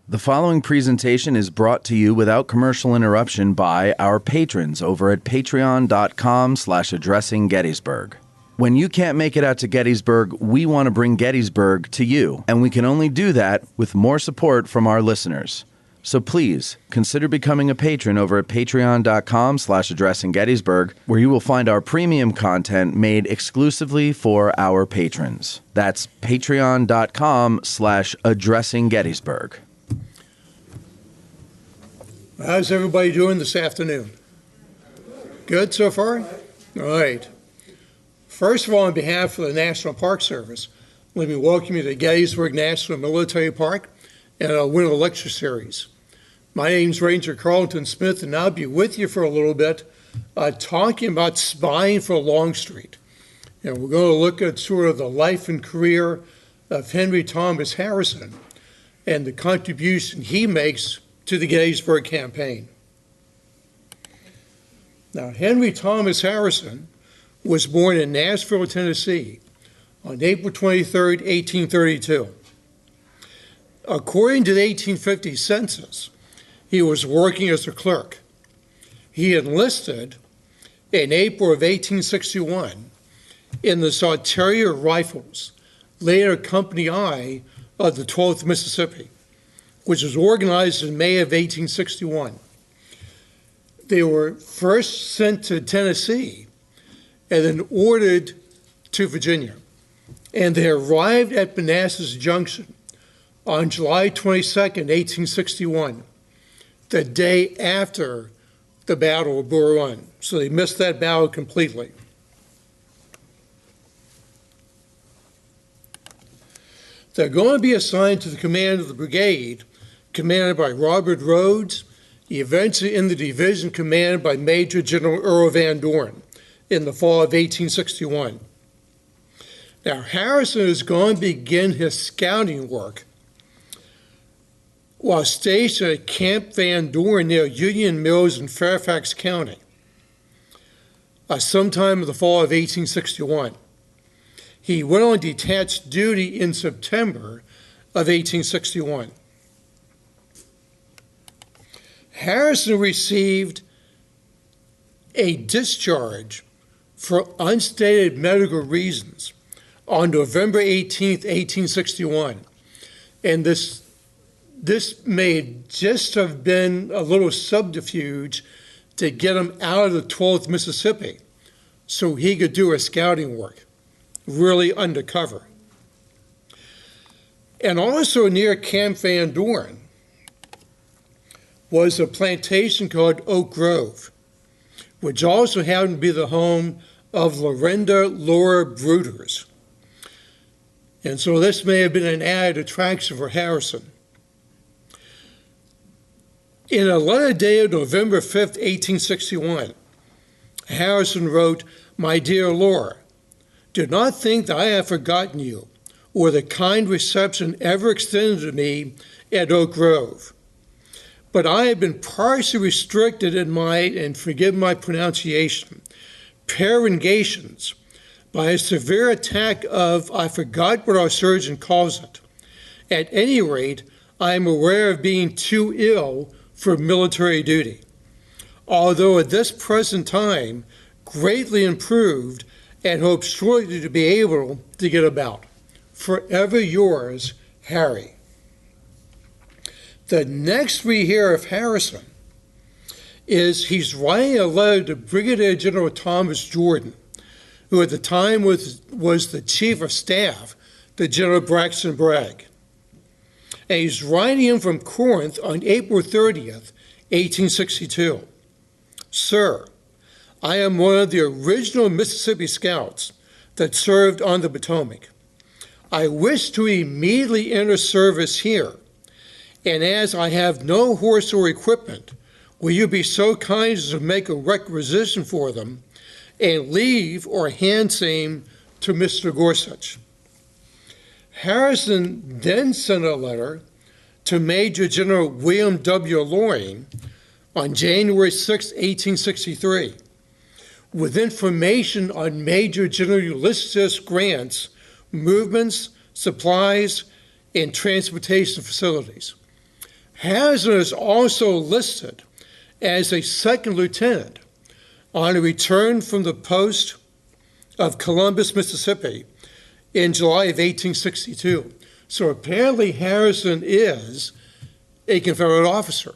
The following presentation is brought to you without commercial interruption by our patrons over at patreon.com/addressinggettysburg. When you can't make it out to Gettysburg, we want to bring Gettysburg to you, and we can only do that with more support from our listeners. So please consider becoming a patron over at patreon.com/addressinggettysburg, where you will find our premium content made exclusively for our patrons. That's patreon.com/addressinggettysburg. How's everybody doing this afternoon? Good so far? All right. First of all, on behalf of the National Park Service, let me welcome you to Gettysburg National Military Park and our Winter Lecture Series. My name's Ranger Karlton Smith, and I'll be with you for a little bit talking about spying for Longstreet. And we're going to look at sort of the life and career of Henry Thomas Harrison and the contribution he makes to the Gettysburg Campaign. Now, Henry Thomas Harrison was born in Nashville, Tennessee on April 23, 1832. According to the 1850 census, he was working as a clerk. He enlisted in April of 1861 in the Artillery Rifles, later Company I of the 12th Mississippi, which was organized in May of 1861. They were first sent to Tennessee and then ordered to Virginia. And they arrived at Manassas Junction on July 22nd, 1861, the day after the Battle of Bull Run. So they missed that battle completely. They're going to be assigned to the command of the brigade commanded by Robert Rhodes, eventually in the division commanded by Major General Earl Van Dorn in the fall of 1861. Now, Harrison is going to begin his scouting work while stationed at Camp Van Dorn near Union Mills in Fairfax County, sometime in the fall of 1861. He went on detached duty in September of 1861. Harrison received a discharge for unstated medical reasons on November 18th, 1861. And this may just have been a little subterfuge to get him out of the 12th Mississippi so he could do his scouting work, really undercover. And also near Camp Van Dorn was a plantation called Oak Grove, which also happened to be the home of Lorinda Laura Bruders. And so this may have been an added attraction for Harrison. In a letter dated November 5th, 1861, Harrison wrote, "My dear Laura, do not think that I have forgotten you or the kind reception ever extended to me at Oak Grove. But I have been partially restricted in my, and forgive my pronunciation, perorations by a severe attack of, I forgot what our surgeon calls it. At any rate, I am aware of being too ill for military duty, although at this present time greatly improved and hope shortly to be able to get about. Forever yours, Harry." The next we hear of Harrison is he's writing a letter to Brigadier General Thomas Jordan, who at the time was the Chief of Staff to General Braxton Bragg. And he's writing him from Corinth on April 30th, 1862. "Sir, I am one of the original Mississippi Scouts that served on the Potomac. I wish to immediately enter service here, and as I have no horse or equipment, will you be so kind as to make a requisition for them and leave or hand same to Mr. Gorsuch?" Harrison then sent a letter to Major General William W. Loring on January 6, 1863, with information on Major General Ulysses Grant's movements, supplies, and transportation facilities. Harrison is also listed as a second lieutenant on a return from the post of Columbus, Mississippi in July of 1862. So apparently Harrison is a Confederate officer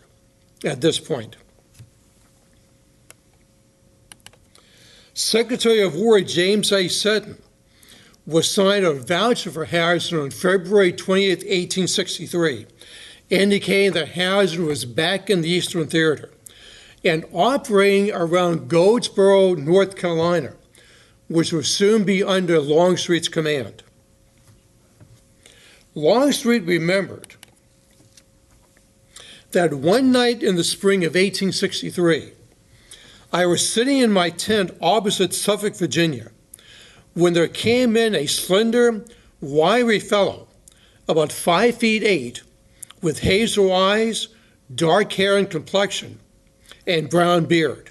at this point. Secretary of War James A. Seton was signed a voucher for Harrison on February 20th, 1863, indicating that Harrison was back in the Eastern Theater and operating around Goldsboro, North Carolina, which would soon be under Longstreet's command. Longstreet remembered that one night in the spring of 1863, I was sitting in my tent opposite Suffolk, Virginia, when there came in a slender, wiry fellow, about 5'8", with hazel eyes, dark hair and complexion, and brown beard.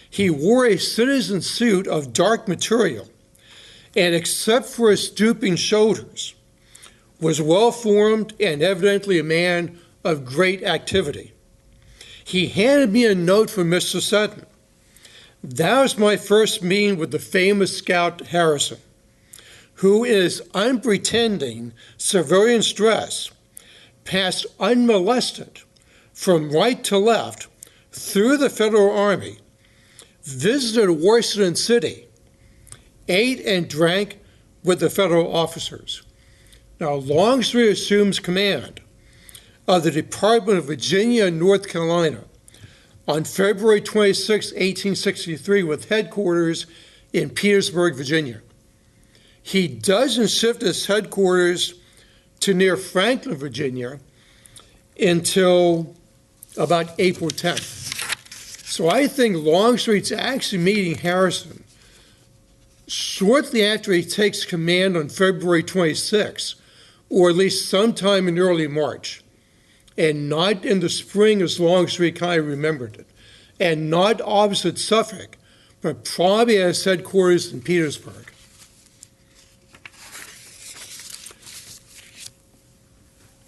He wore a citizen suit of dark material, and except for his stooping shoulders, was well-formed and evidently a man of great activity. He handed me a note from Mr. Seton. That was my first meeting with the famous scout Harrison, who in his unpretending civilian dress passed unmolested from right to left through the Federal Army, visited Washington City, ate and drank with the Federal officers. Now, Longstreet assumes command of the Department of Virginia and North Carolina on February 26, 1863, with headquarters in Petersburg, Virginia. He doesn't shift his headquarters to near Franklin, Virginia, until about April 10th. So I think Longstreet's actually meeting Harrison shortly after he takes command on February 26, or at least sometime in early March, and not in the spring as Longstreet kind of remembered it, and not opposite Suffolk, but probably at his headquarters in Petersburg.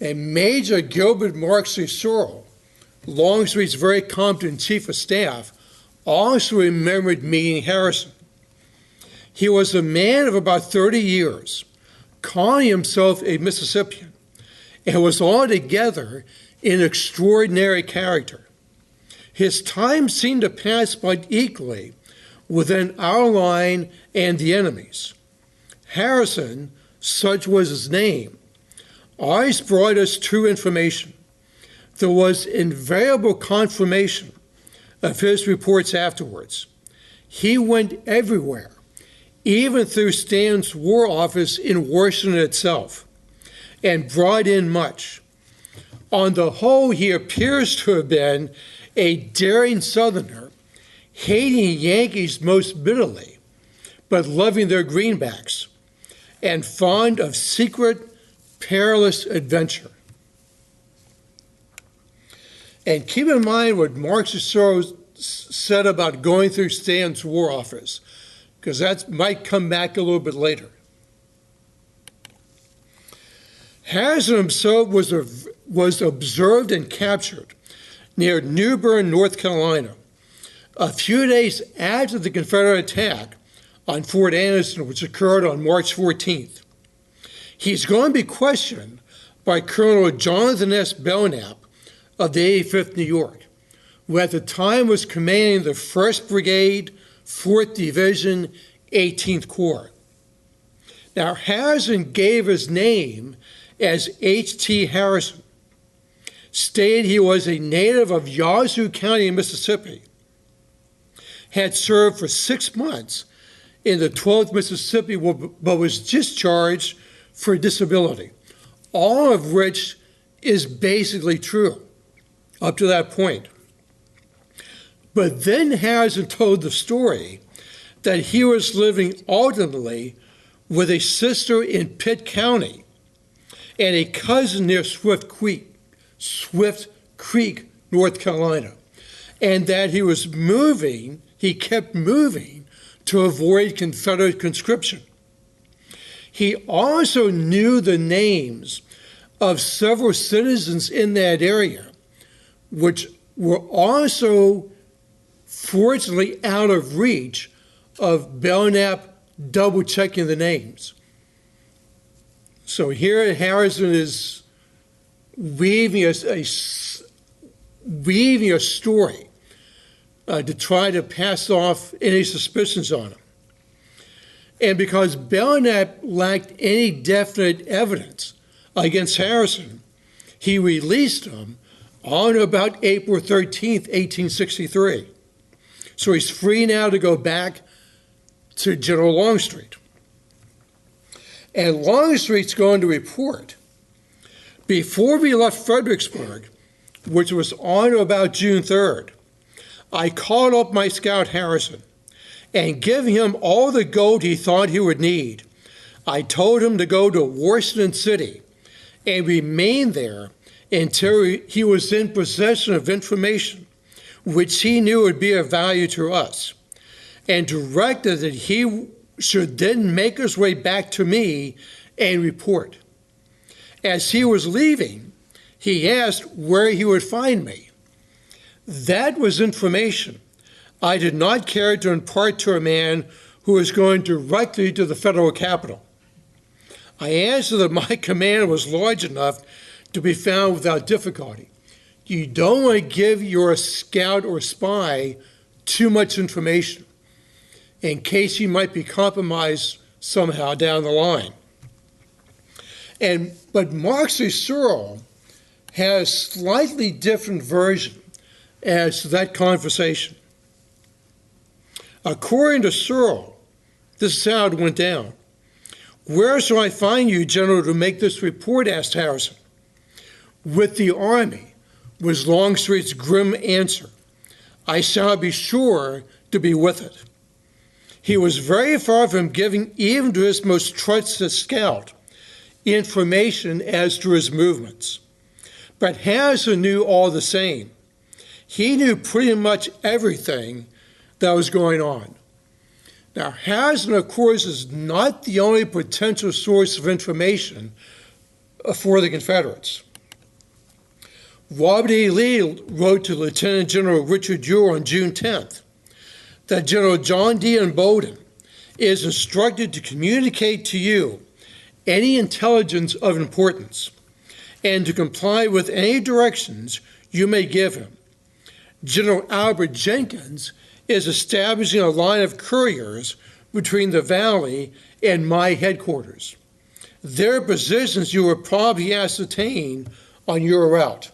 And Major Gilbert Marksey Sorrell, Longstreet's very competent chief of staff, also remembered meeting Harrison. He was a man of about 30 years, calling himself a Mississippian, and was altogether an extraordinary character. His time seemed to pass by equally within our line and the enemy's. Harrison, such was his name, always brought us true information. There was invariable confirmation of his reports afterwards. He went everywhere, even through Stanton's War Office in Washington itself, and brought in much. On the whole, he appears to have been a daring Southerner, hating Yankees most bitterly, but loving their greenbacks, and fond of secret, perilous adventure. And keep in mind what Marksey Sorrell said about going through Stanton's War Office, because that might come back a little bit later. Harrison himself was observed and captured near New Bern, North Carolina, a few days after the Confederate attack on Fort Anderson, which occurred on March 14th. He's going to be questioned by Colonel Jonathan S. Belknap of the 85th New York, who at the time was commanding the 1st Brigade, 4th Division, 18th Corps. Now, Harrison gave his name as H.T. Harrison, stated he was a native of Yazoo County, Mississippi, had served for 6 months in the 12th Mississippi, but was discharged for disability, all of which is basically true up to that point. But then Harrison told the story that he was living alternately with a sister in Pitt County and a cousin near Swift Creek, North Carolina, and that he kept moving to avoid Confederate conscription. He also knew the names of several citizens in that area which were also fortunately out of reach of Belknap double-checking the names. So here Harrison is weaving a story to try to pass off any suspicions on him. And because Belknap lacked any definite evidence against Harrison, he released him on about April 13th, 1863. So he's free now to go back to General Longstreet. And Longstreet's going to report, before we left Fredericksburg, which was on or about June 3rd, I called up my scout Harrison and gave him all the gold he thought he would need. I told him to go to Washington City and remain there until he was in possession of information which he knew would be of value to us, and directed that he should then make his way back to me and report. As he was leaving, he asked where he would find me. That was information I did not care to impart to a man who was going directly to the federal capital. I answered that my command was large enough to be found without difficulty. You don't want to give your scout or spy too much information in case he might be compromised somehow down the line. But Marksy Searle has a slightly different version as to that conversation. According to Searle, this is how it went down. Where shall I find you, General, to make this report? Asked Harrison. With the Army, was Longstreet's grim answer. I shall be sure to be with it. He was very far from giving even to his most trusted scout information as to his movements. But Harrison knew all the same. He knew pretty much everything that was going on. Now, Harrison, of course, is not the only potential source of information for the Confederates. Robert E. Lee wrote to Lieutenant General Richard Ewell on June 10th that General John D. Bolden is instructed to communicate to you any intelligence of importance and to comply with any directions you may give him. General Albert Jenkins is establishing a line of couriers between the valley and my headquarters. Their positions you will probably ascertain on your route.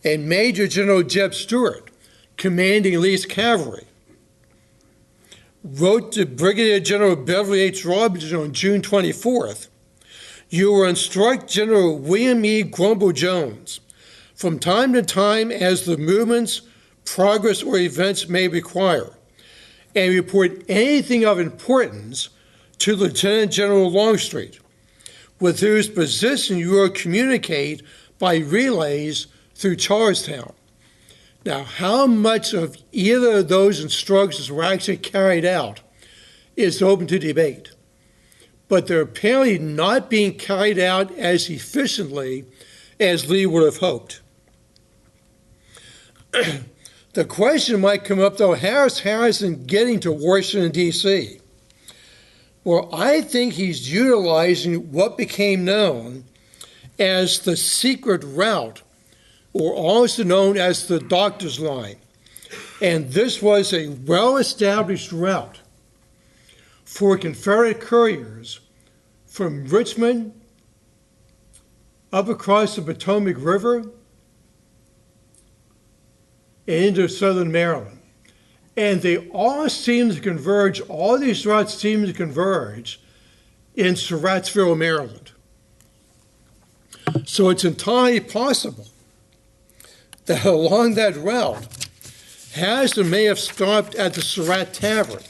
And Major General Jeb Stuart, commanding Lee's cavalry, wrote to Brigadier General Beverly H. Robinson on June 24th, you will instruct General William E. Grumble Jones from time to time as the movements, progress, or events may require, and report anything of importance to Lieutenant General Longstreet, with whose position you will communicate by relays through Charlestown. Now, how much of either of those instructions were actually carried out is open to debate, but they're apparently not being carried out as efficiently as Lee would have hoped. The question might come up, though, how is Harrison getting to Washington, D.C.? Well, I think he's utilizing what became known as the secret route, or also known as the Doctor's Line. And this was a well-established route for Confederate couriers from Richmond up across the Potomac River and into southern Maryland. And they all seem to converge, all these routes seem to converge in Surrattsville, Maryland. So it's entirely possible that along that route, Harrison may have stopped at the Sarat Tavern,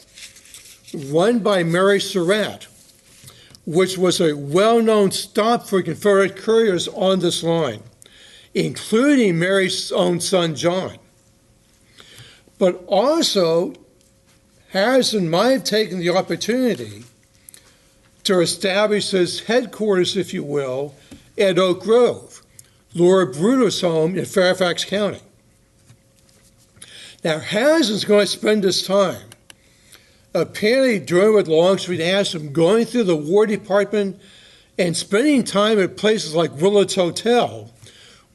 run by Mary Sarat, which was a well-known stop for Confederate couriers on this line, including Mary's own son, John. But also, Harrison might have taken the opportunity to establish his headquarters, if you will, at Oak Grove, Laura Bruto's home in Fairfax County. Now, Harrison's going to spend his time, apparently during what Longstreet asked him, going through the War Department and spending time at places like Willards Hotel,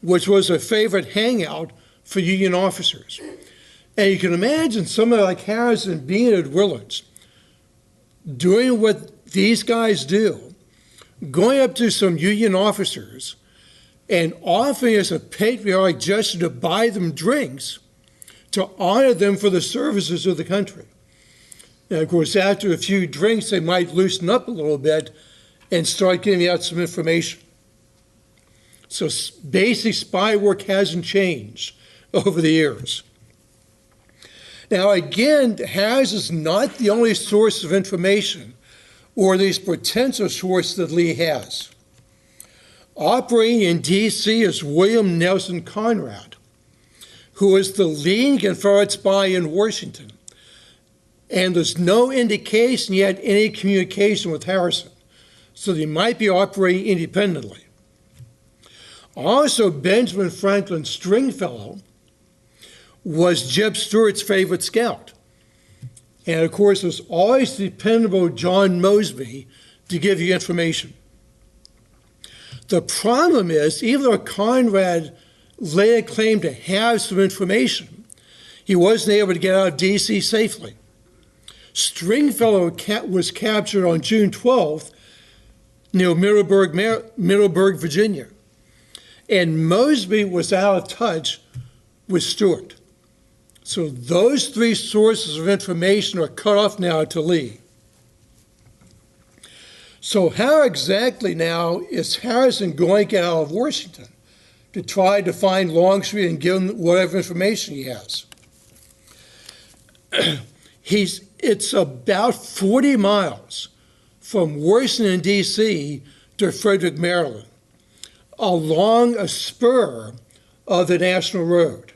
which was a favorite hangout for Union officers. And you can imagine somebody like Harrison being at Willards, doing what these guys do, going up to some Union officers and offering as a patriotic gesture to buy them drinks to honor them for the services of the country. And of course, after a few drinks, they might loosen up a little bit and start giving out some information. So basic spy work hasn't changed over the years. Now again, Harris is not the only source of information or these potential sources that Lee has. Operating in D.C. is William Nelson Conrad, who is the leading Confederate spy in Washington. And there's no indication yet any communication with Harrison, so they might be operating independently. Also, Benjamin Franklin Stringfellow was Jeb Stuart's favorite scout. And of course, there's always the dependable John Mosby to give you information. The problem is, even though Conrad later claimed to have some information, he wasn't able to get out of D.C. safely. Stringfellow was captured on June 12th near Middleburg, Virginia. And Mosby was out of touch with Stuart. So those three sources of information are cut off now to Lee. So how exactly now is Harrison going to get out of Washington to try to find Longstreet and give him whatever information he has? It's about 40 miles from Washington, D.C. to Frederick, Maryland, along a spur of the National Road.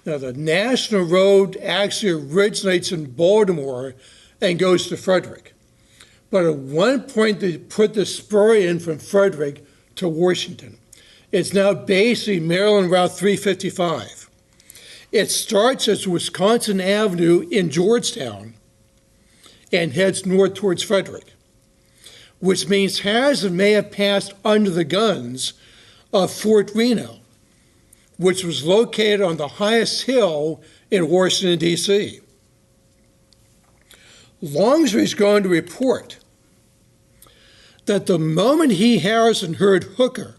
Now, the National Road actually originates in Baltimore and goes to Frederick. But at one point, they put the spur in from Frederick to Washington. It's now basically Maryland Route 355. It starts as Wisconsin Avenue in Georgetown and heads north towards Frederick, which means Harrison may have passed under the guns of Fort Reno, which was located on the highest hill in Washington, D.C. Longstreet is going to report that the moment he, Harrison, heard Hooker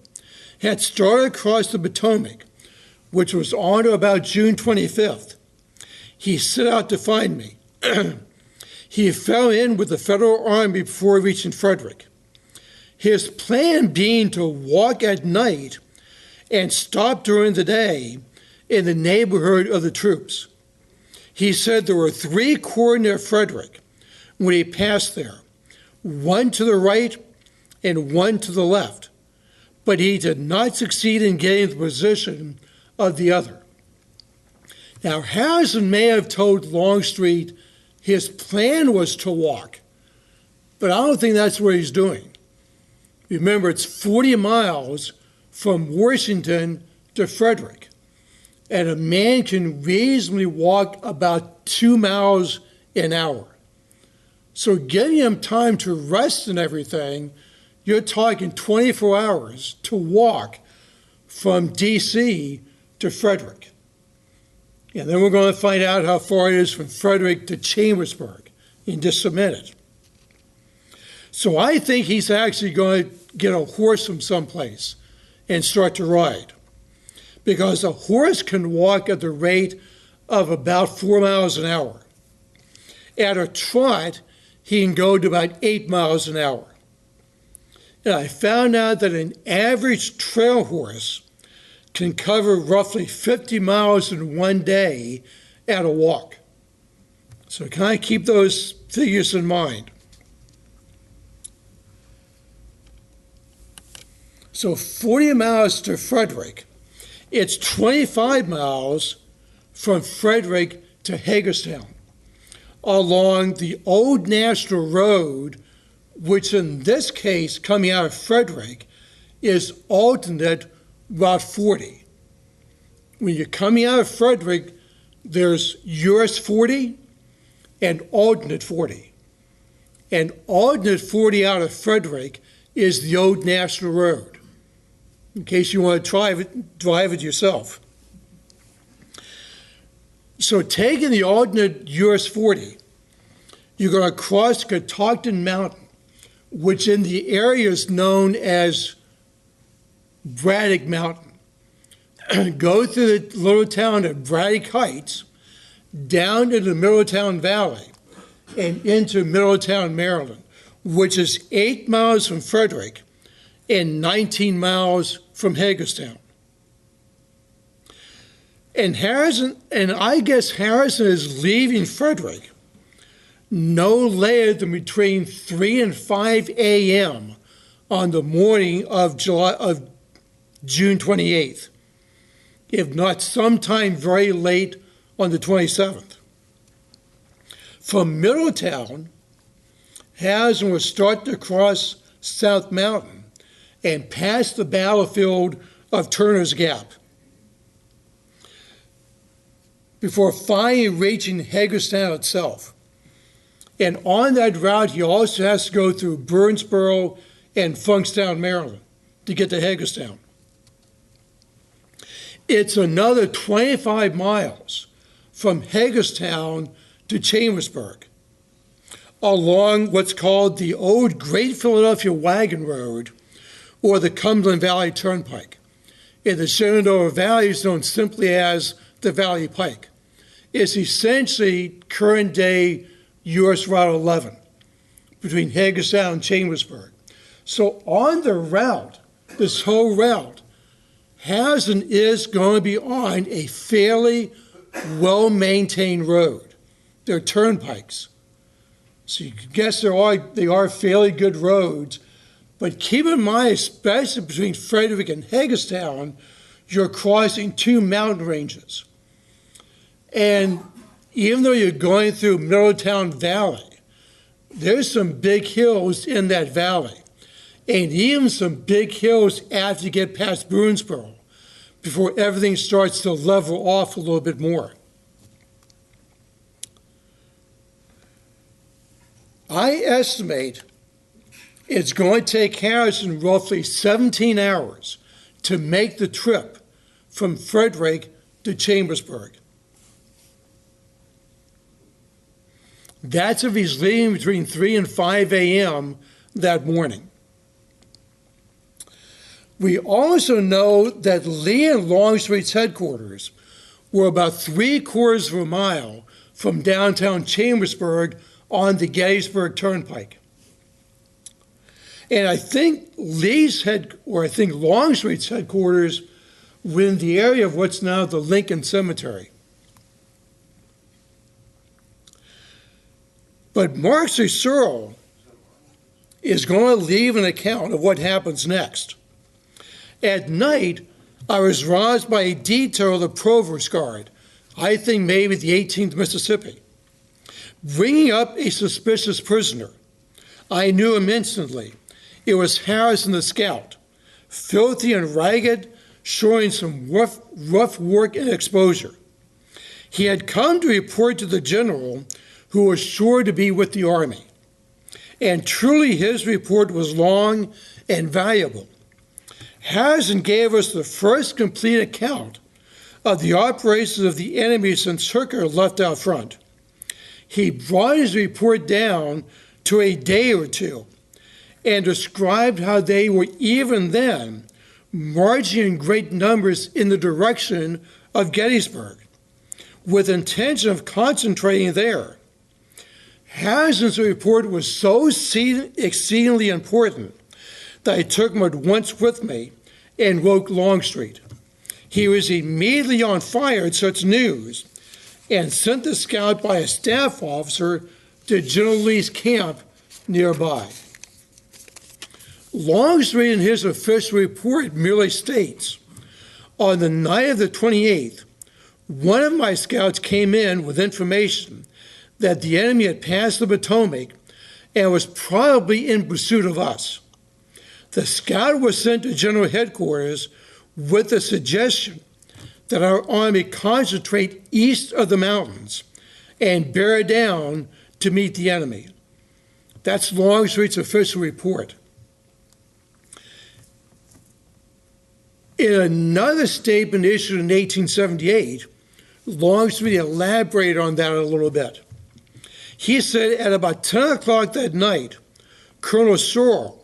had started across the Potomac, which was on or about June 25th, he set out to find me. He fell in with the Federal Army before reaching Frederick. His plan being to walk at night and stop during the day in the neighborhood of the troops. He said there were 3 corps near Frederick when he passed there, one to the right and one to the left, but he did not succeed in getting the position of the other. Now, Harrison may have told Longstreet his plan was to walk, but I don't think that's what he's doing. Remember, it's 40 miles from Washington to Frederick, and a man can reasonably walk about 2 miles an hour. So giving him time to rest and everything, you're talking 24 hours to walk from D.C. to Frederick. And then we're going to find out how far it is from Frederick to Chambersburg in just a minute. So I think he's actually going to get a horse from someplace and start to ride, because a horse can walk at the rate of about 4 miles an hour. At a trot, he can go to about 8 miles an hour. And I found out that an average trail horse can cover roughly 50 miles in one day at a walk. So kind of keep those figures in mind. So 40 miles to Frederick. It's 25 miles from Frederick to Hagerstown along the old National Road, which in this case, coming out of Frederick, is alternate Route 40. When you're coming out of Frederick, there's US 40 and alternate 40. And alternate 40 out of Frederick is the old National Road, in case you want to drive it yourself. So taking the alternate US 40, you're going to cross Karlton Mountain, which in the area is known as Braddock Mountain. Go through the little town of Braddock Heights, down into the Middletown Valley, and into Middletown, Maryland, which is 8 miles from Frederick and 19 miles from Hagerstown. And I guess Harrison is leaving Frederick no later than between 3 and 5 a.m. on the morning of June 28th, if not sometime very late on the 27th. From Middletown, Harrison will start to cross South Mountain and pass the battlefield of Turner's Gap before finally reaching Hagerstown itself. And on that route, he also has to go through Burnsboro and Funkstown, Maryland, to get to Hagerstown. It's another 25 miles from Hagerstown to Chambersburg, along what's called the old Great Philadelphia Wagon Road, or the Cumberland Valley Turnpike. In the Shenandoah Valley is known simply as the Valley Pike. It's essentially current-day US Route 11 between Hagerstown and Chambersburg. So on the route, this whole route, Harrison is going to be on a fairly well-maintained road. They're turnpikes. So you can guess they are fairly good roads, but keep in mind, especially between Frederick and Hagerstown, you're crossing two mountain ranges. And even though you're going through Middletown Valley, there's some big hills in that valley, and even some big hills after you get past Boonsboro, before everything starts to level off a little bit more. I estimate it's going to take Harrison roughly 17 hours to make the trip from Frederick to Chambersburg. That's if he's leaving between 3 and 5 a.m. that morning. We also know that Lee and Longstreet's headquarters were about 3/4 of a mile from downtown Chambersburg on the Gettysburg Turnpike. And I think Longstreet's headquarters were in the area of what's now the Lincoln Cemetery. But Mark Cicero is going to leave an account of what happens next. At night, I was roused by a detail of the Provost Guard, I think maybe the 18th Mississippi, bringing up a suspicious prisoner. I knew him instantly. It was Harrison the scout, filthy and ragged, showing some rough work and exposure. He had come to report to the general, who was sure to be with the army. And truly his report was long and valuable. Harrison gave us the first complete account of the operations of the enemy since Hooker left out front. He brought his report down to a day or two and described how they were even then marching in great numbers in the direction of Gettysburg, with intention of concentrating there. Harrison's report was so exceedingly important that I took him at once with me and woke Longstreet. He was immediately on fire at such news and sent the scout by a staff officer to General Lee's camp nearby. Longstreet in his official report merely states, on the night of the 28th, one of my scouts came in with information that the enemy had passed the Potomac and was probably in pursuit of us. The scout was sent to General Headquarters, with the suggestion that our army concentrate east of the mountains and bear down to meet the enemy. That's Longstreet's official report. In another statement issued in 1878, Longstreet elaborated on that a little bit. He said at about 10 o'clock that night, Colonel Soros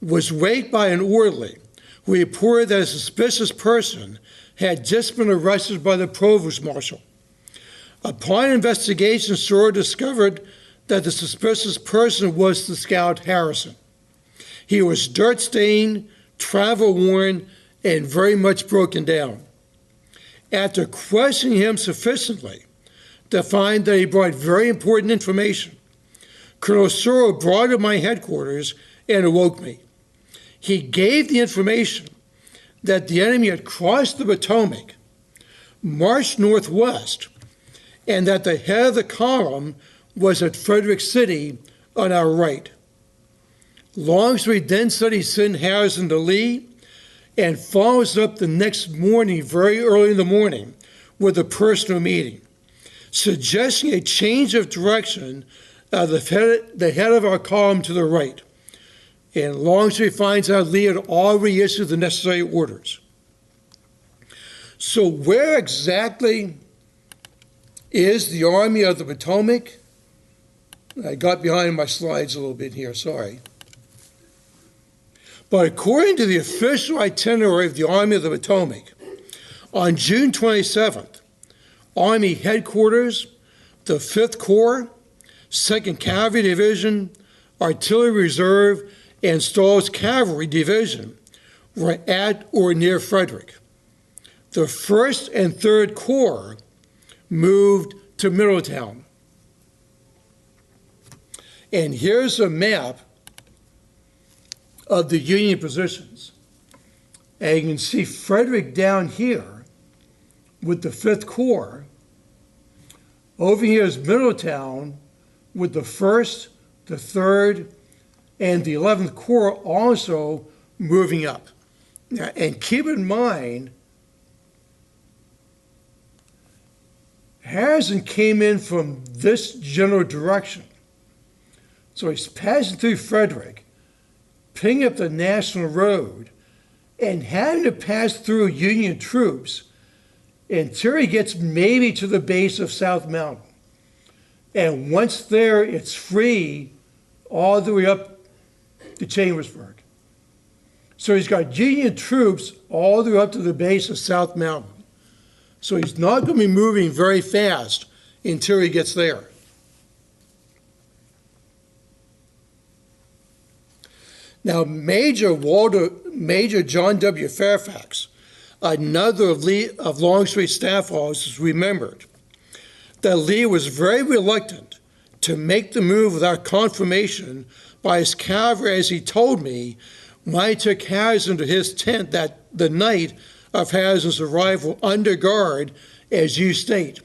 was waked by an orderly who reported that a suspicious person had just been arrested by the provost marshal. Upon investigation, Soros discovered that the suspicious person was the scout Harrison. He was dirt-stained, travel-worn, and very much broken down. After questioning him sufficiently to find that he brought very important information, Colonel Soros brought to my headquarters and awoke me. He gave the information that the enemy had crossed the Potomac, marched northwest, and that the head of the column was at Frederick City on our right. Longstreet then said he sent Harrison to Lee and follows up the next morning, very early in the morning, with a personal meeting, suggesting a change of direction of the head of our column to the right. And Longstreet finds out Lee had already issued the necessary orders. So where exactly is the Army of the Potomac? I got behind my slides a little bit here, sorry. But according to the official itinerary of the Army of the Potomac, on June 27th, Army headquarters, the 5th Corps, 2nd Cavalry Division, Artillery Reserve, and Stahl's Cavalry Division were at or near Frederick. The 1st and 3rd Corps moved to Middletown. And here's a map of the Union positions. And you can see Frederick down here with the 5th Corps. Over here is Middletown with the 1st, the 3rd, and the 11th Corps also moving up. Now, and keep in mind, Harrison came in from this general direction. So he's passing through Frederick, picking up the National Road, and having to pass through Union troops until he gets maybe to the base of South Mountain. And once there, it's free all the way up to Chambersburg. So he's got Union troops all the way up to the base of South Mountain. So he's not going to be moving very fast until he gets there. Now, Major John W. Fairfax, another of Longstreet's staff officers, remembered that Lee was very reluctant to make the move without confirmation by his cavalry, as he told me when I took Harrison to his tent that the night of Harrison's arrival under guard, as you state.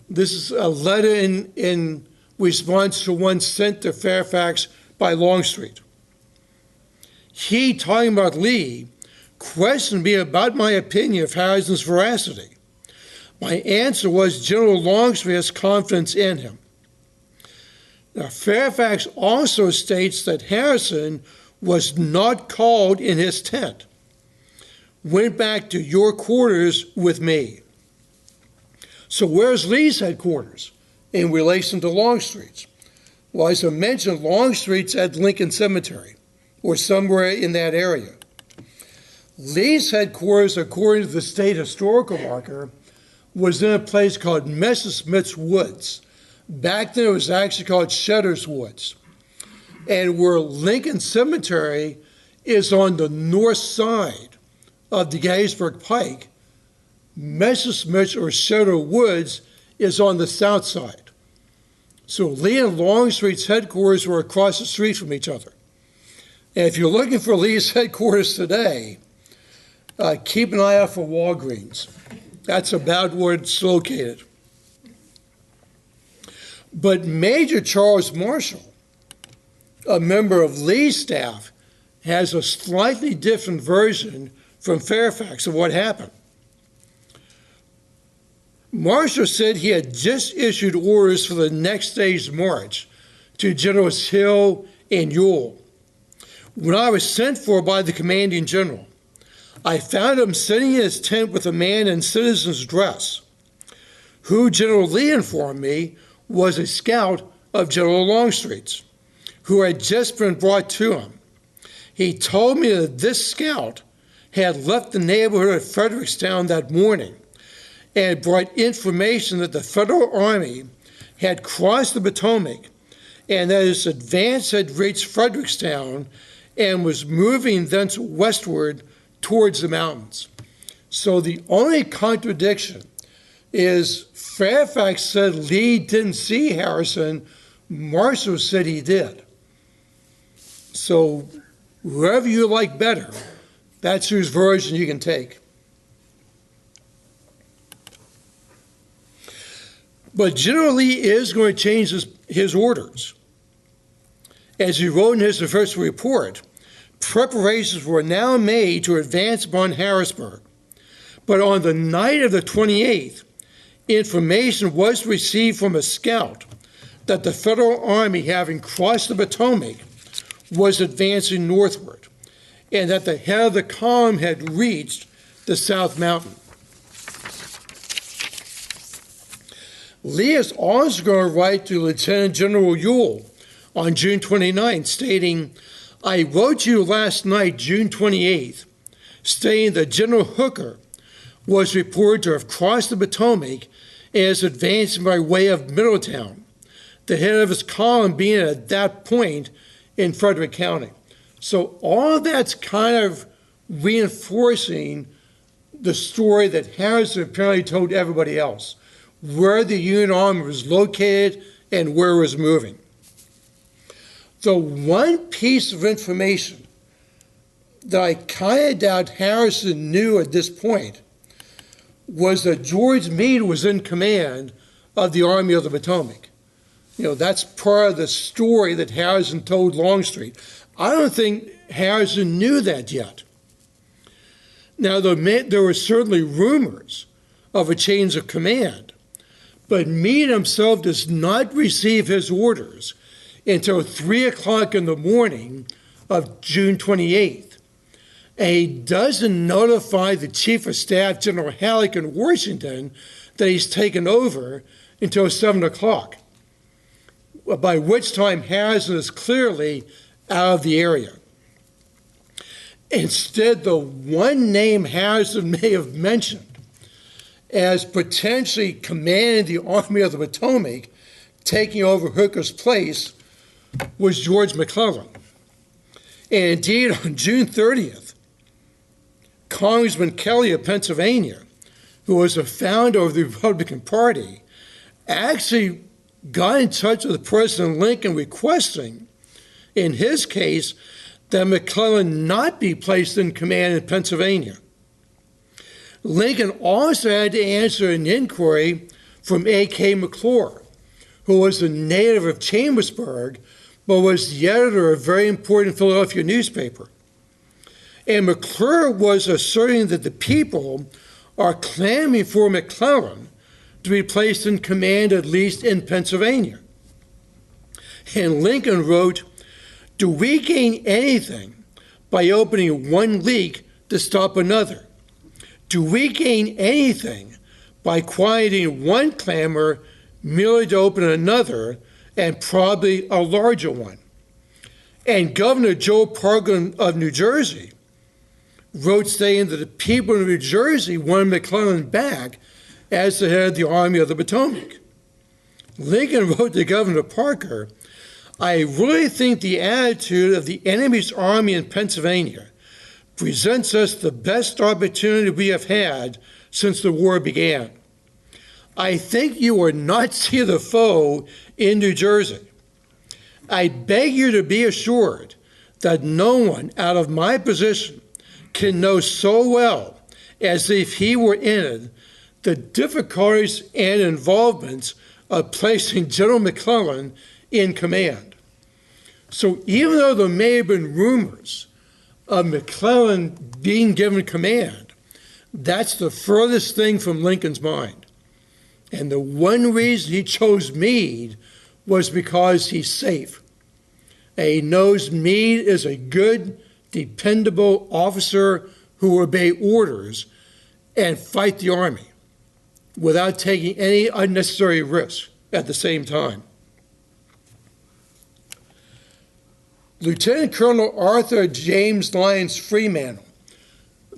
This is a letter in response to one sent to Fairfax by Longstreet. He, talking about Lee, questioned me about my opinion of Harrison's veracity. My answer was General Longstreet has confidence in him. Now, Fairfax also states that Harrison was not called in his tent, went back to your quarters with me. So where's Lee's headquarters in relation to Longstreet's? Well, as I mentioned, Longstreet's at Lincoln Cemetery, or somewhere in that area. Lee's headquarters, according to the state historical marker, was in a place called Messerschmitt's Woods. Back then it was actually called Shedder's Woods. And where Lincoln Cemetery is on the north side of the Gettysburg Pike, Messerschmitt's or Shedder Woods is on the south side. So Lee and Longstreet's headquarters were across the street from each other. And if you're looking for Lee's headquarters today, keep an eye out for Walgreens. That's about where it's located. But Major Charles Marshall, a member of Lee's staff, has a slightly different version from Fairfax of what happened. Marshall said he had just issued orders for the next day's march to Generals Hill and Ewell. When I was sent for by the commanding general, I found him sitting in his tent with a man in citizen's dress, who General Lee informed me was a scout of General Longstreet's, who had just been brought to him. He told me that this scout had left the neighborhood of Frederickstown that morning and brought information that the Federal Army had crossed the Potomac and that its advance had reached Frederickstown and was moving thence westward towards the mountains. So the only contradiction is Fairfax said Lee didn't see Harrison, Marshall said he did. So whoever you like better, that's whose version you can take. But General Lee is going to change his orders. As he wrote in his official report, preparations were now made to advance upon Harrisburg. But on the night of the 28th, information was received from a scout that the Federal Army, having crossed the Potomac, was advancing northward, and that the head of the column had reached the South Mountain. Lee is also going to write to Lieutenant General Ewell on June 29, stating, I wrote you last night, June 28th, stating that General Hooker was reported to have crossed the Potomac and is advancing by way of Middletown, the head of his column being at that point in Frederick County. So all of that's kind of reinforcing the story that Harrison apparently told everybody else, where the Union Army was located and where it was moving. The one piece of information that I kind of doubt Harrison knew at this point was that George Meade was in command of the Army of the Potomac. You know, that's part of the story that Harrison told Longstreet. I don't think Harrison knew that yet. Now, there were certainly rumors of a change of command, but Meade himself does not receive his orders until 3 o'clock in the morning of June 28th. And he doesn't notify the Chief of Staff, General Halleck in Washington, that he's taken over until 7 o'clock, by which time Harrison is clearly out of the area. Instead, the one name Harrison may have mentioned as potentially commanding the Army of the Potomac, taking over Hooker's place, was George McClellan. And indeed, on June 30th, Congressman Kelly of Pennsylvania, who was a founder of the Republican Party, actually got in touch with President Lincoln requesting, in his case, that McClellan not be placed in command in Pennsylvania. Lincoln also had to answer an inquiry from A.K. McClure, who was a native of Chambersburg, but was the editor of a very important Philadelphia newspaper. And McClure was asserting that the people are clamoring for McClellan to be placed in command, at least in Pennsylvania. And Lincoln wrote, do we gain anything by opening one leak to stop another? Do we gain anything by quieting one clamor merely to open another, and probably a larger one? And Governor Joe Parkin of New Jersey wrote saying that the people of New Jersey wanted McClellan back as the head of the Army of the Potomac. Lincoln wrote to Governor Parker, I really think the attitude of the enemy's army in Pennsylvania presents us the best opportunity we have had since the war began. I think you will not see the foe in New Jersey. I beg you to be assured that no one out of my position can know so well as if he were in it the difficulties and involvements of placing General McClellan in command. So even though there may have been rumors of McClellan being given command, that's the furthest thing from Lincoln's mind. And the one reason he chose Meade was because he's safe. And he knows Meade is a good, dependable officer who will obey orders and fight the army without taking any unnecessary risks at the same time. Lieutenant Colonel Arthur James Lyons Freemantle,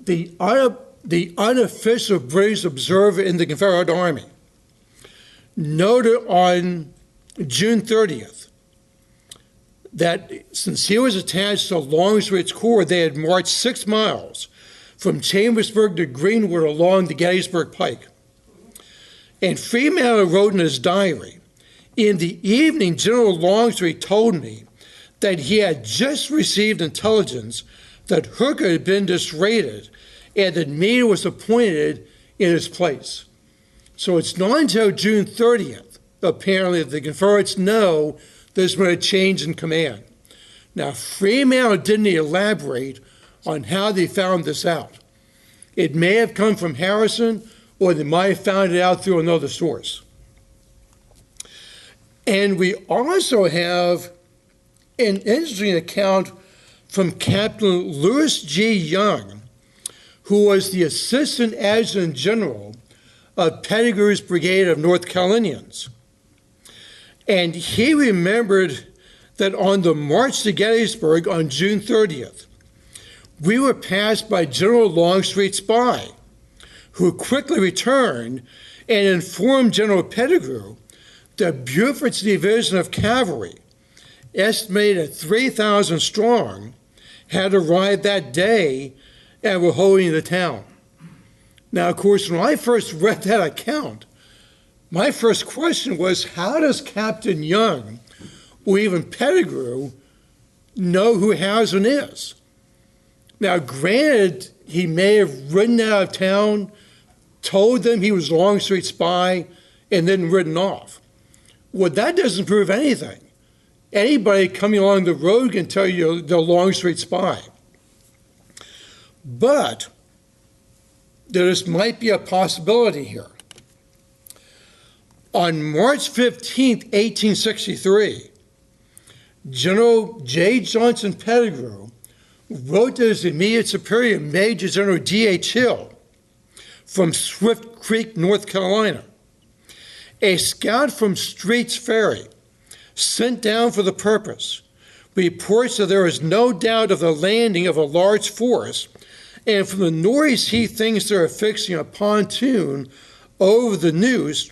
the unofficial British observer in the Confederate Army, noted on June 30th that since he was attached to Longstreet's Corps, they had marched 6 miles from Chambersburg to Greenwood along the Gettysburg Pike. And Freemantle wrote in his diary, "In the evening, General Longstreet told me that he had just received intelligence that Hooker had been disrated and that Meade was appointed in his place." So it's not until June 30th, apparently, that the Confederates know there's been a change in command. Now, Freemantle didn't elaborate on how they found this out. It may have come from Harrison, or they might have found it out through another source. And we also have an interesting account from Captain Lewis G. Young, who was the Assistant Adjutant General of Pettigrew's Brigade of North Carolinians. And he remembered that on the march to Gettysburg on June 30th, we were passed by General Longstreet's spy, who quickly returned and informed General Pettigrew that Buford's division of cavalry, estimated at 3,000 strong, had arrived that day and were holding the town. Now, of course, when I first read that account, my first question was, how does Captain Young or even Pettigrew know who Harrison is? Now, granted, he may have ridden out of town, told them he was Longstreet's spy, and then ridden off. Well, that doesn't prove anything. Anybody coming along the road can tell you they're Longstreet's spy. But there might be a possibility here. On March 15, 1863, General J. Johnson Pettigrew wrote to his immediate superior, Major General D.H. Hill, from Swift Creek, North Carolina. A scout from Street's Ferry, sent down for the purpose, reports that there is no doubt of the landing of a large force, and from the noise he thinks they're affixing a pontoon over the Neuse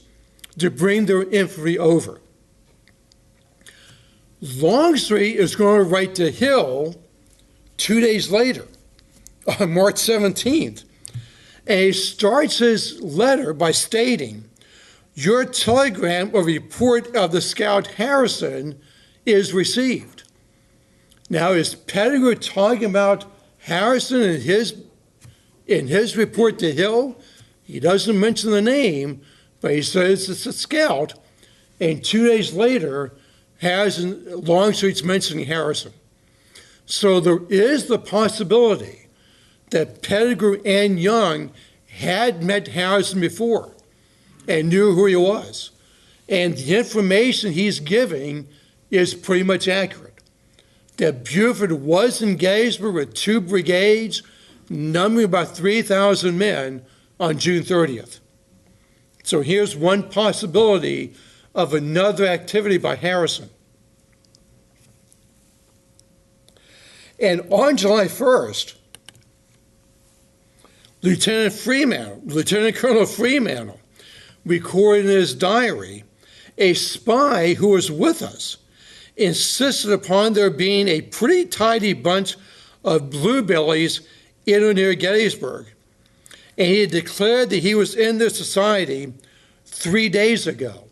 to bring their infantry over. Longstreet is going to write to Hill 2 days later, on March 17th, and he starts his letter by stating, "Your telegram or report of the scout Harrison is received." Now, is Pettigrew talking about Harrison in his report to Hill? He doesn't mention the name, but he says it's a scout. And 2 days later, Longstreet's mentioning Harrison. So there is the possibility that Pettigrew and Young had met Harrison before and knew who he was. And the information he's giving is pretty much accurate. That Buford was in Gettysburg with 2 brigades, numbering about 3,000 men on June 30th. So here's one possibility of another activity by Harrison. And on July 1st, Lieutenant Colonel Freemantle, recorded in his diary, a spy who was with us insisted upon there being a pretty tidy bunch of bluebellies in or near Gettysburg. And he had declared that he was in their society 3 days ago,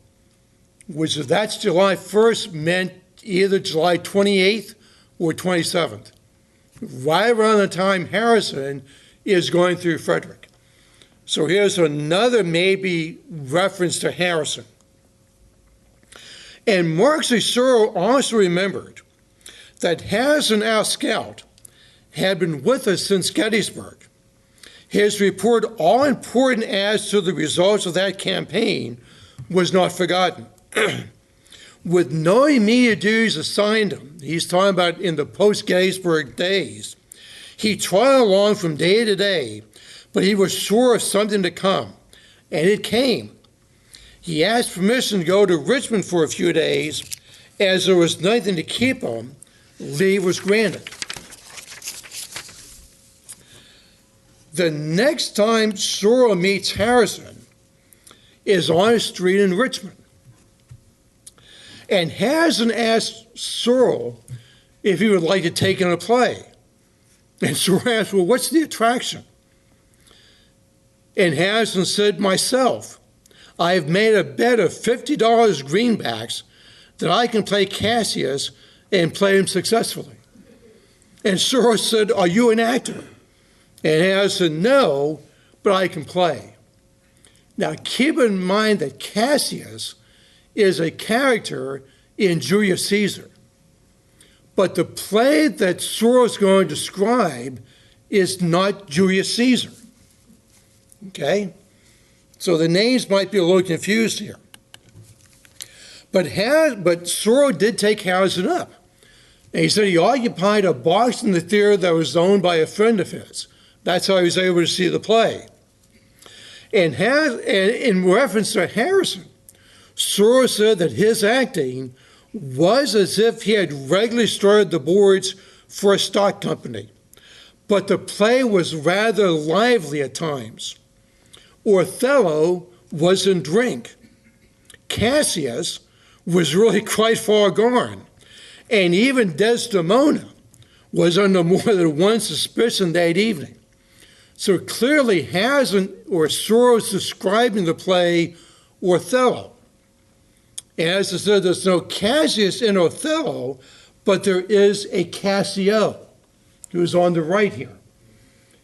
which if that's July 1st meant either July 28th or 27th, right around the time Harrison is going through Frederick. So here's another maybe reference to Harrison. And Mark Cicero also remembered that Harrison, our scout, had been with us since Gettysburg. His report, all important as to the results of that campaign, was not forgotten. With no immediate duties assigned him, he's talking about in the post-Gettysburg days, he trotted along from day to day, but he was sure of something to come, and it came. He asked permission to go to Richmond for a few days. As there was nothing to keep him, leave was granted. The next time Soros meets Harrison is on a street in Richmond. And Harrison asked Soros if he would like to take in a play. And Soros asked, well, what's the attraction? And Harrison said, myself, I have made a bet of $50 greenbacks that I can play Cassio and play him successfully. And Soros said, are you an actor? And Harrison, no, but I can play. Now keep in mind that Cassio is a character in Julius Caesar. But the play that Soros is going to describe is not Julius Caesar. Okay? So the names might be a little confused here. But Soros did take Harrison up. And he said he occupied a box in the theater that was owned by a friend of his. That's how he was able to see the play. And in reference to Harrison, Soros said that his acting was as if he had regularly started the boards for a stock company. But the play was rather lively at times. Othello was in drink. Cassio was really quite far gone. And even Desdemona was under more than one suspicion that evening. So clearly Harrison or Soros describing the play Othello. And as I said, there's no Cassio in Othello, but there is a Cassio who's on the right here.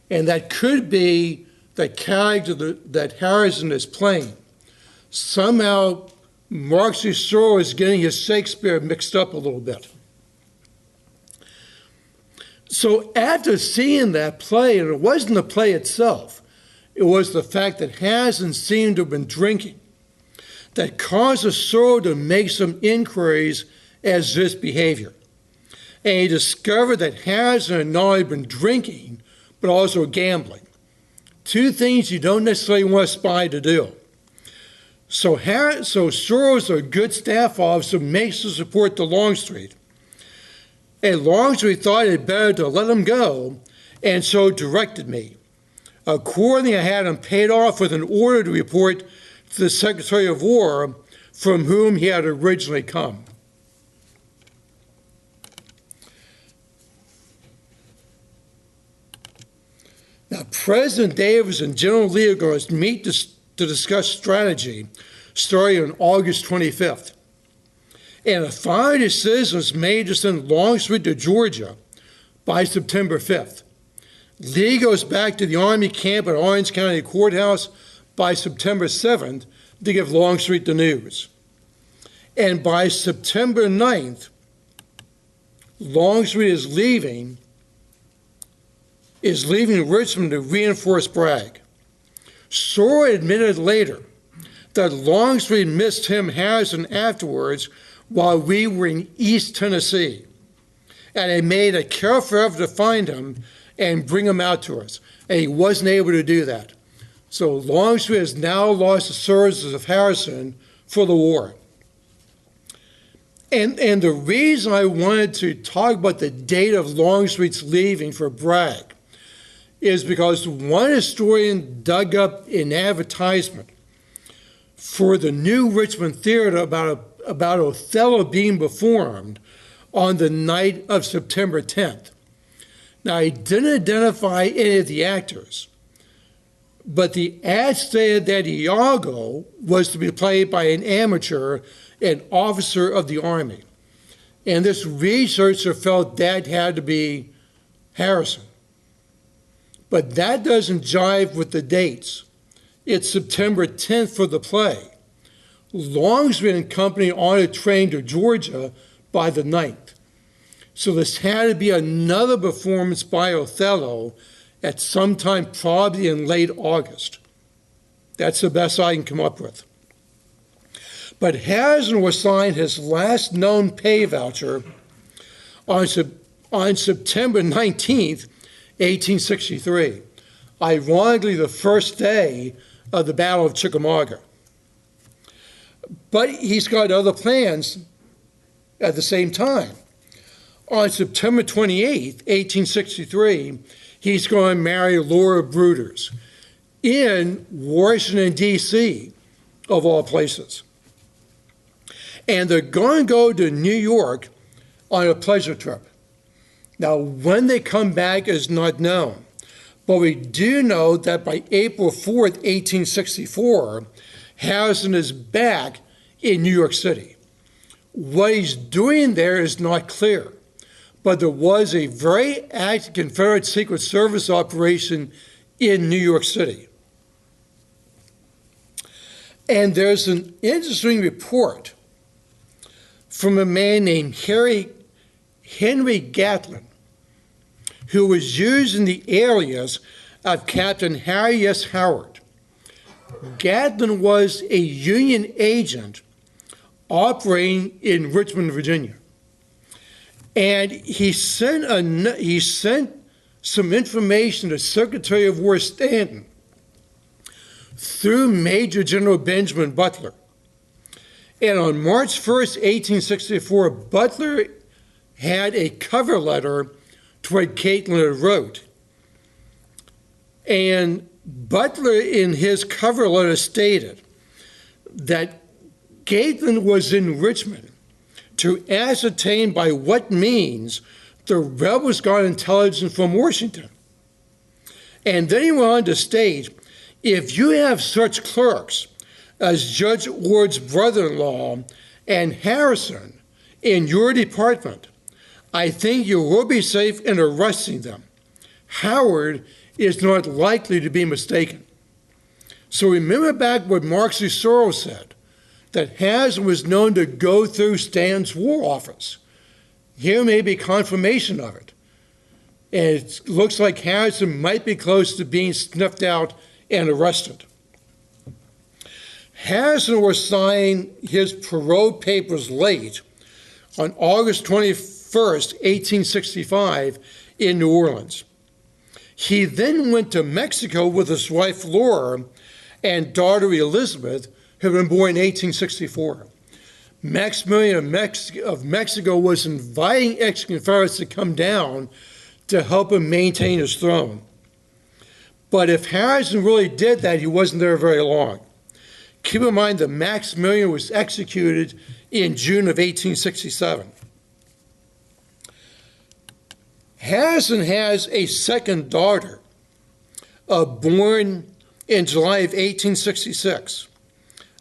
And that could be the character that Harrison is playing. Somehow, Mark C. Soros is getting his Shakespeare mixed up a little bit. So after seeing that play, and it wasn't the play itself, it was the fact that Harrison seemed to have been drinking, that caused Soros to make some inquiries as to his behavior. And he discovered that Harrison had not only been drinking, but also gambling. Two things you don't necessarily want a spy to do. So Soros, a good staff officer, makes the report to Longstreet. And Longstreet thought it better to let him go, and so directed me. Accordingly, I had him paid off with an order to report to the Secretary of War, from whom he had originally come. Now, President Davis and General Lee are going to meet to discuss strategy starting on August 25th. And a final decision was made to send Longstreet to Georgia by September 5th. Lee goes back to the Army camp at Orange County Courthouse by September 7th to give Longstreet the news. And by September 9th, Longstreet is leaving Richmond to reinforce Bragg. Soros admitted later that Longstreet missed him, Harrison, afterwards while we were in East Tennessee. And he made a careful effort to find him and bring him out to us. And he wasn't able to do that. So Longstreet has now lost the services of Harrison for the war. And the reason I wanted to talk about the date of Longstreet's leaving for Bragg is because one historian dug up an advertisement for the new Richmond Theater about Othello being performed on the night of September 10th. Now, he didn't identify any of the actors, but the ad stated that Iago was to be played by an amateur, an officer of the Army. And this researcher felt that had to be Harrison. But that doesn't jive with the dates. It's September 10th for the play. Longstreet and company on a train to Georgia by the 9th. So this had to be another performance by Othello at some time probably in late August. That's the best I can come up with. But Harrison was signed his last known pay voucher on September 19th, 1863, ironically the first day of the Battle of Chickamauga. But he's got other plans at the same time. On September 28th, 1863, he's going to marry Laura Bruders in Washington, D.C., of all places. And they're going to go to New York on a pleasure trip. Now, when they come back is not known, but we do know that by April 4th, 1864, Harrison is back in New York City. What he's doing there is not clear, but there was a very active Confederate Secret Service operation in New York City. And there's an interesting report from a man named Henry Gatlin, who was using the alias of Captain Harry S. Howard. Gatlin was a Union agent operating in Richmond, Virginia. And he sent some information to Secretary of War Stanton through Major General Benjamin Butler. And on March 1st, 1864, Butler had a cover letter to what Gatlin wrote. And Butler, in his cover letter, stated that Gatlin was in Richmond to ascertain by what means the rebels got intelligence from Washington. And then he went on to state, if you have such clerks as Judge Ward's brother-in-law and Harrison in your department, I think you will be safe in arresting them. Howard is not likely to be mistaken. So remember back what Marxie Soros said, that Harrison was known to go through Stanton's War Office. Here may be confirmation of it. And it looks like Harrison might be close to being sniffed out and arrested. Harrison was signing his parole papers late on August 21st, 1865, in New Orleans. He then went to Mexico with his wife Laura and daughter Elizabeth, who had been born in 1864. Maximilian of Mexico was inviting ex-Confederates to come down to help him maintain his throne. But if Harrison really did that, he wasn't there very long. Keep in mind that Maximilian was executed in June of 1867. Harrison has a second daughter, born in July of 1866,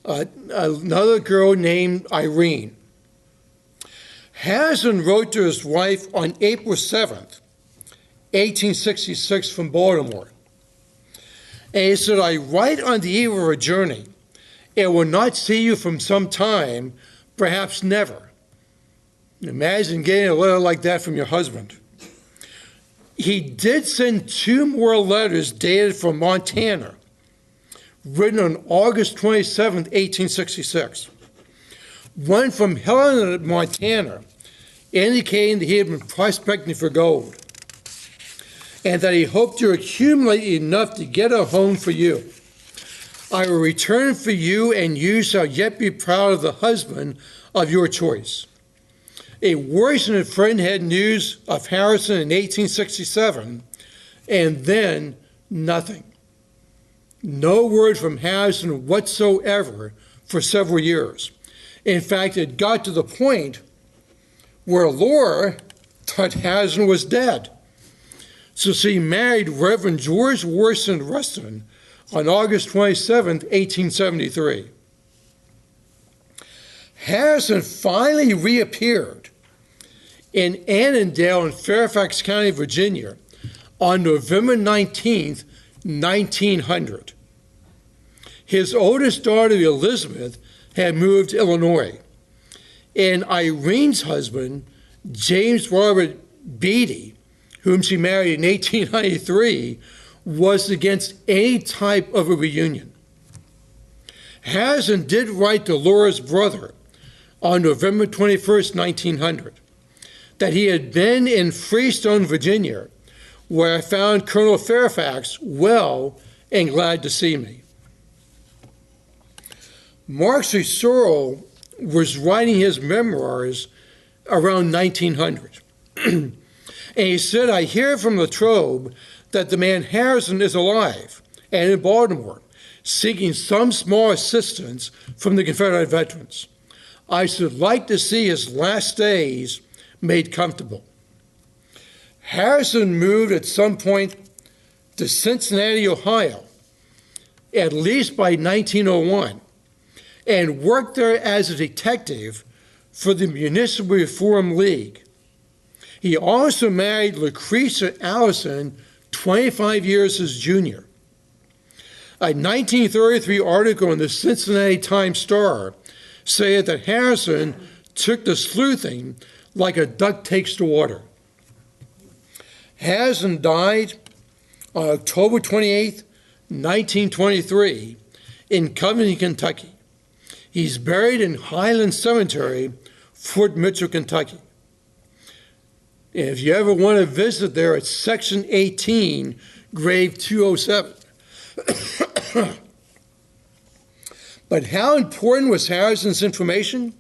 another girl named Irene. Harrison wrote to his wife on April 7th, 1866, from Baltimore. And he said, I write on the eve of a journey, and will not see you from some time, perhaps never. Imagine getting a letter like that from your husband. He did send 2 more letters dated from Montana, written on August 27, 1866. One from Helena, Montana, indicating that he had been prospecting for gold and that he hoped to accumulate enough to get a home for you. I will return for you, and you shall yet be proud of the husband of your choice. A Washington friend had news of Harrison in 1867, and then nothing. No word from Harrison whatsoever for several years. In fact, it got to the point where Laura thought Harrison was dead. So she married Reverend George Washington Rustin on August 27, 1873. Harrison finally reappeared in Annandale in Fairfax County, Virginia, on November 19, 1900. His oldest daughter, Elizabeth, had moved to Illinois, and Irene's husband, James Robert Beatty, whom she married in 1893, was against any type of a reunion. Harrison did write to Laura's brother on November 21st, 1900, that he had been in Freestone, Virginia, where I found Colonel Fairfax well and glad to see me. Mark Cicero was writing his memoirs around 1900. And he said, I hear from Latrobe that the man Harrison is alive and in Baltimore, seeking some small assistance from the Confederate veterans. I should like to see his last days made comfortable. Harrison moved at some point to Cincinnati, Ohio, at least by 1901, and worked there as a detective for the Municipal Reform League. He also married Lucretia Allison, 25 years his junior. A 1933 article in the Cincinnati Times-Star said that Harrison took to sleuthing like a duck takes to water. Harrison died on October 28, 1923, in Covington, Kentucky. He's buried in Highland Cemetery, Fort Mitchell, Kentucky. And if you ever want to visit there, it's Section 18, Grave 207. But how important was Harrison's information?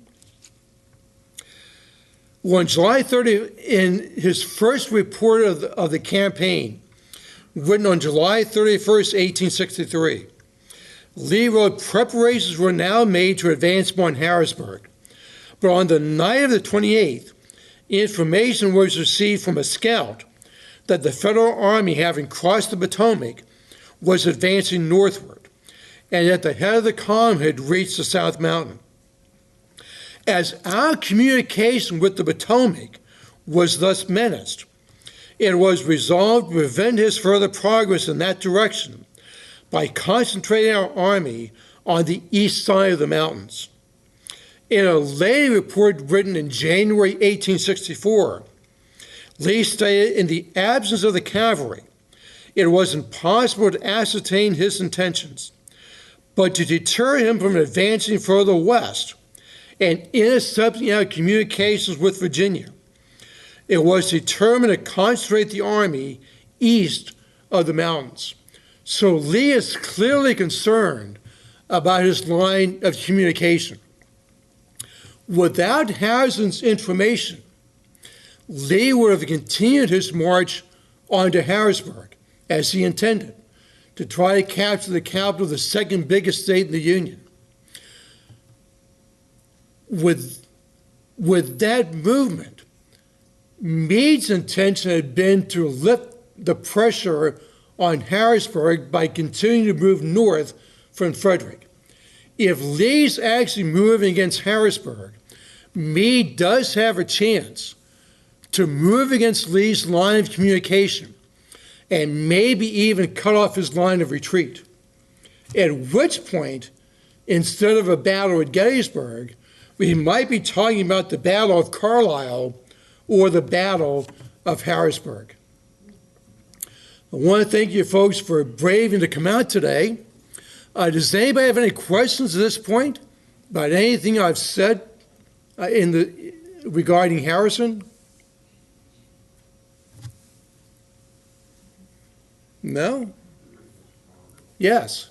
Well, on July 30, in his first report of the campaign, written on July 31st, 1863, Lee wrote, preparations were now made to advance upon Harrisburg. But on the night of the 28th, information was received from a scout that the Federal Army, having crossed the Potomac, was advancing northward, and that the head of the column had reached the South Mountain. As our communication with the Potomac was thus menaced, it was resolved to prevent his further progress in that direction by concentrating our army on the east side of the mountains. In a later report written in January 1864, Lee stated, in the absence of the cavalry, it was impossible to ascertain his intentions, but to deter him from advancing further west and intercepting our communications with Virginia, it was determined to concentrate the army east of the mountains. So Lee is clearly concerned about his line of communication. Without Harrison's information, Lee would have continued his march on to Harrisburg, as he intended, to try to capture the capital of the second biggest state in the Union. With that movement, Meade's intention had been to lift the pressure on Harrisburg by continuing to move north from Frederick. If Lee's actually moving against Harrisburg, Meade does have a chance to move against Lee's line of communication and maybe even cut off his line of retreat. At which point, instead of a battle at Gettysburg, we might be talking about the Battle of Carlisle or the Battle of Harrisburg. I want to thank you folks for braving to come out today. Does anybody have any questions at this point about anything I've said regarding Harrison? No? Yes.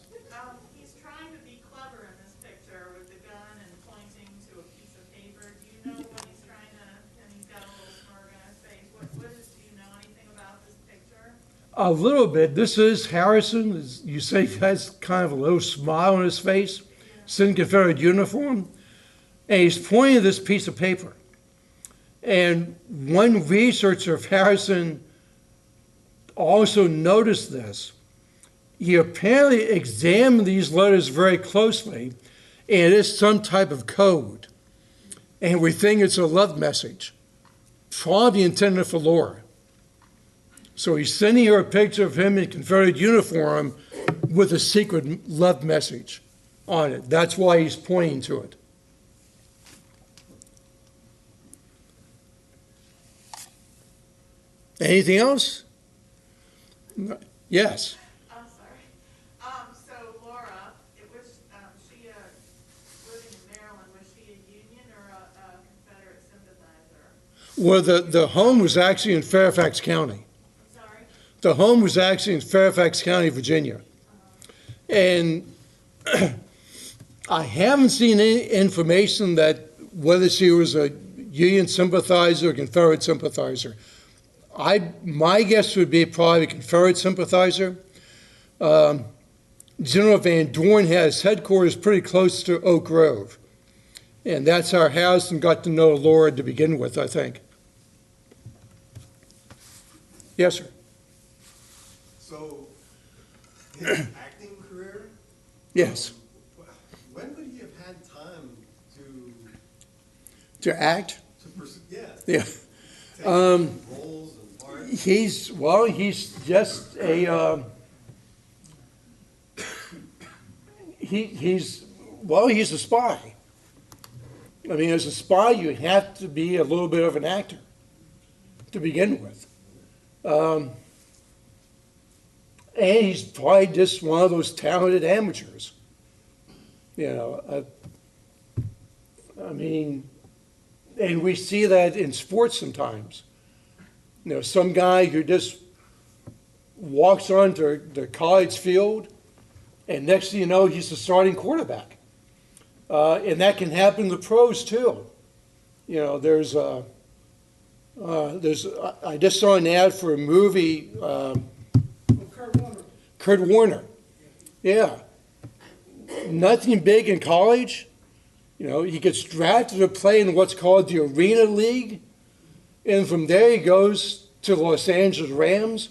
He's trying to be clever in this picture with the gun and pointing to a piece of paper. Do you know what he's trying to, and he's got a little smirk on his face. Do you know anything about this picture? A little bit. This is Harrison. You say he has kind of a little smile on his face. He's in Confederate uniform. And he's pointing at this piece of paper. And one researcher of Harrison also noticed this. He apparently examined these letters very closely, and it is some type of code. And we think it's a love message, probably intended for Laura. So he's sending her a picture of him in Confederate uniform with a secret love message on it. That's why he's pointing to it. Anything else? Yes. I'm sorry. So Laura, she living in Maryland, was she a Union or a Confederate sympathizer? Well, the home was actually in Fairfax County. I'm sorry? The home was actually in Fairfax County, Virginia. And I haven't seen any information that whether she was a Union sympathizer or Confederate sympathizer. My guess would be probably a Confederate sympathizer. General Van Dorn had his headquarters pretty close to Oak Grove. And that's how Harrison got to know Laura to begin with, I think. Yes, sir. So, his acting career? Yes. When would he have had time to To act? pursue? Yeah. Yeah. Take roles and parts. He's just a, he's a spy. I mean, as a spy, you have to be a little bit of an actor to begin with. And he's probably just one of those talented amateurs. You know, I mean, and we see that in sports sometimes. You know, some guy who just walks onto the college field, and next thing you know, he's the starting quarterback. And that can happen in the pros too. You know, I just saw an ad for a movie. Kurt Warner. Yeah. Nothing big in college. You know, he gets drafted to play in what's called the Arena League. And from there he goes to the Los Angeles Rams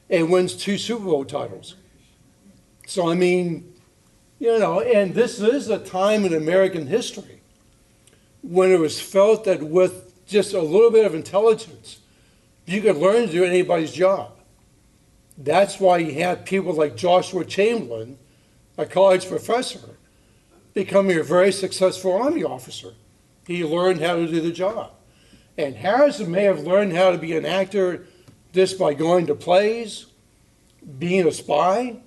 and wins 2 Super Bowl titles. So, I mean, you know, and this is a time in American history when it was felt that with just a little bit of intelligence, you could learn to do anybody's job. That's why you have people like Joshua Chamberlain, a college professor, becoming a very successful Army officer. He learned how to do the job. And Harrison may have learned how to be an actor just by going to plays, being a spy,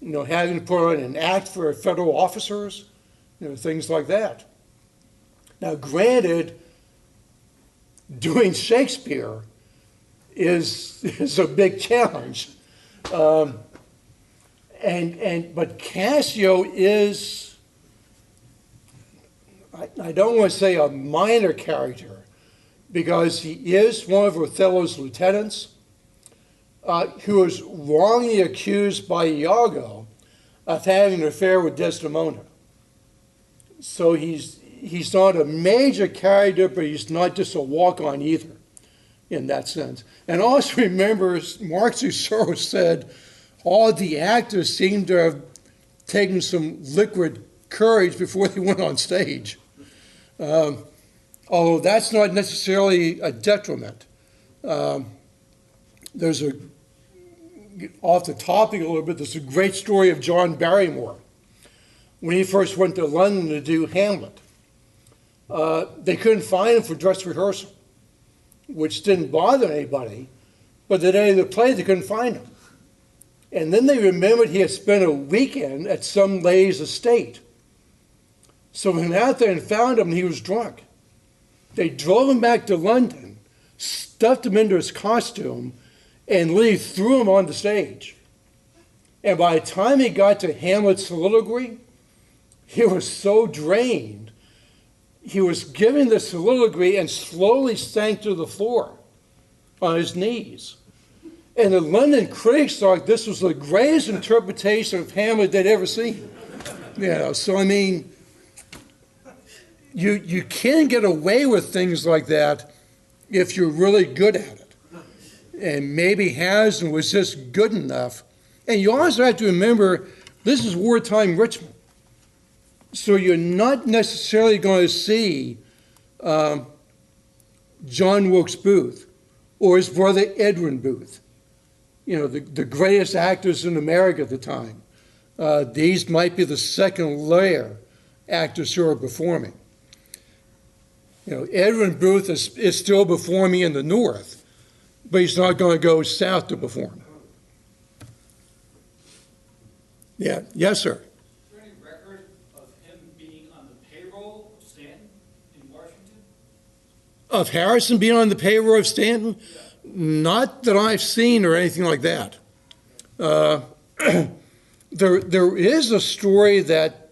you know, having to put on an act for federal officers, you know, things like that. Now, granted, doing Shakespeare is a big challenge. But Cassio is, I don't want to say a minor character, because he is one of Othello's lieutenants, who was wrongly accused by Iago of having an affair with Desdemona. So he's not a major character, but he's not just a walk-on either, in that sense. And also remember, Mark Soros said all the actors seem to have taken some liquid courage before they went on stage. Although that's not necessarily a detriment. There's off the topic a little bit, there's a great story of John Barrymore. When he first went to London to do Hamlet, they couldn't find him for dress rehearsal, which didn't bother anybody, but the day of the play, they couldn't find him. And then they remembered he had spent a weekend at some lady's estate. So they went out there and found him, and he was drunk. They drove him back to London, stuffed him into his costume, and literally threw him on the stage. And by the time he got to Hamlet's soliloquy, he was so drained, he was giving the soliloquy and slowly sank to the floor on his knees. And the London critics thought this was the greatest interpretation of Hamlet they'd ever seen. You know, so I mean, you can get away with things like that if you're really good at it. And maybe Harrison was just good enough. And you also have to remember, this is wartime Richmond. So you're not necessarily going to see John Wilkes Booth or his brother Edwin Booth, you know, the greatest actors in America at the time. These might be the second layer actors who are performing. You know, Edwin Booth is still performing in the North, but he's not going to go south to perform. Yeah, yes, sir. Is there any record of him being on the payroll of Stanton in Washington? Of Harrison being on the payroll of Stanton? Yeah. Not that I've seen or anything like that. There is a story that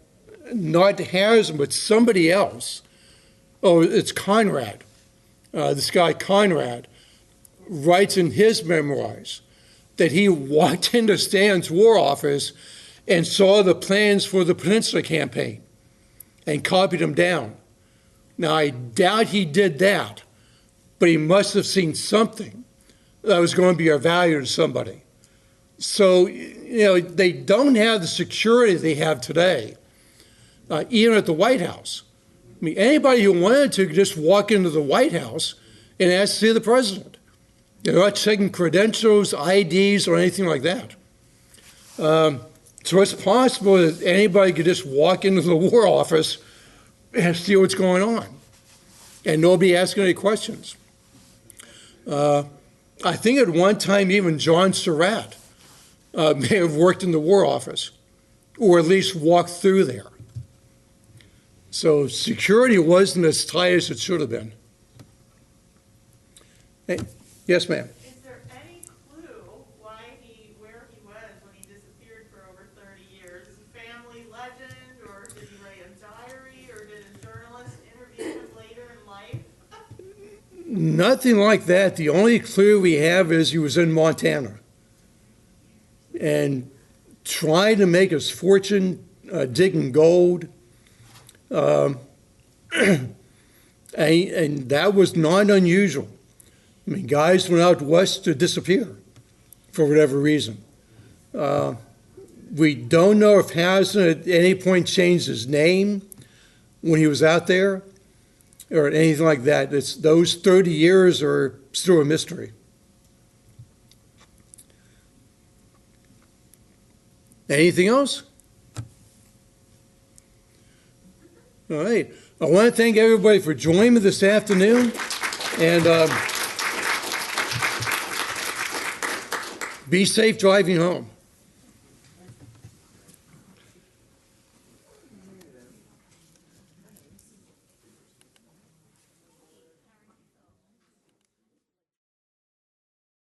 not Harrison, but somebody else. Oh, it's Conrad. This guy Conrad writes in his memoirs that he walked into Stanton's war office and saw the plans for the Peninsula Campaign and copied them down. Now, I doubt he did that, but he must have seen something that was going to be of value to somebody. So, they don't have the security they have today, even at the White House. I mean, anybody who wanted to could just walk into the White House and ask to see the president. They're not checking credentials, IDs, or anything like that. So it's possible that anybody could just walk into the War Office and see what's going on, and nobody asking any questions. I think at one time even John Sarat may have worked in the War Office, or at least walked through there. So security wasn't as tight as it should have been. Hey, yes, ma'am. Is there any clue where he was when he disappeared for over 30 years? Is it a family legend, or did he write a diary, or did a journalist interview him later in life? Nothing like that. The only clue we have is he was in Montana and trying to make his fortune digging gold. And that was not unusual. I mean, guys went out west to disappear for whatever reason. We don't know if Harrison at any point changed his name when he was out there or anything like that. Those 30 years are still a mystery. Anything else? All right. I want to thank everybody for joining me this afternoon. And be safe driving home.